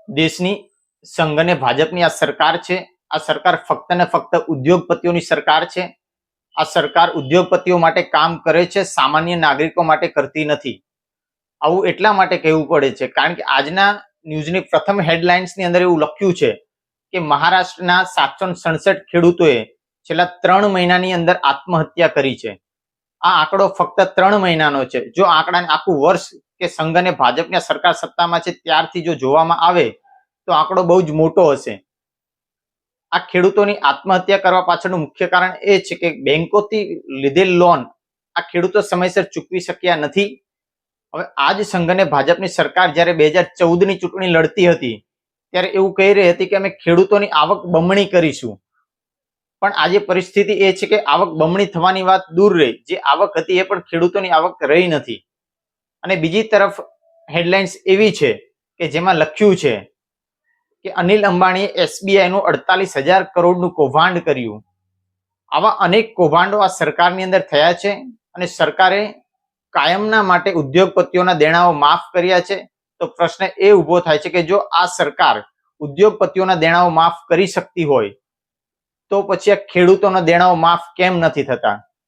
દેશની સંઘ અને ભાજપની આ સરકાર છે. આ સરકાર ફક્ત ને ફક્ત ઉદ્યોગપતિઓની સરકાર છે. આ સરકાર ઉદ્યોગપતિઓ માટે કામ કરે છે, સામાન્ય નાગરિકો માટે કરતી નથી. આવું એટલા માટે કહેવું પડે છે કારણ કે આજના ન્યૂઝની પ્રથમ હેડલાઇન્સની અંદર એવું લખ્યું છે કે મહારાષ્ટ્રના 767 ખેડૂતોએ છેલ્લા 3 મહિનાની અંદર આત્મહત્યા કરી છે. આ આંકડો ફક્ત 3 મહિનાનો છે. જો આંકડાને આખું વર્ષ કે સંઘ અને ભાજપની સરકાર સત્તામાં છે ત્યારથી જો જોવામાં આવે તો આંકડો બહુ જ મોટો હશે. આ ખેડૂતોની આત્મહત્યા કરવા પાછળનું મુખ્ય કારણ એ છે કે બેંકોથી લીધેલ લોન આ ખેડૂતો સમયસર ચૂકવી શક્યા નથી. હવે આ જ સંઘ અને ભાજપની સરકાર જ્યારે 2014ની ચૂંટણી લડતી હતી ત્યારે એવું કહી રહી હતી કે અમે ખેડૂતોની આવક બમણી કરીશું. પણ આજે પરિસ્થિતિ એ છે કે આવક બમણી થવાની વાત દૂર રહી, જે આવક હતી એ પણ ખેડૂતોની આવક રહી નથી. અને બીજી તરફ હેડલાઇન્સ એવી છે કે જેમાં લખ્યું છે કે અનિલ અંબાણીએ SBI નું 48,000 કરોડનું કૌભાંડ કર્યું. આવા અનેક કૌભાંડો આ સરકારની અંદર થયા છે અને સરકારે કાયમના માટે ઉદ્યોગપતિઓના દેણાઓ માફ કર્યા છે. તો પ્રશ્ન એ ઉભો થાય છે કે જો આ સરકાર ઉદ્યોગપતિઓના દેણાઓ માફ કરી શકતી હોય તો પછી આ ખેડૂતોના દેણાઓ માફ કેમ નથી થતા?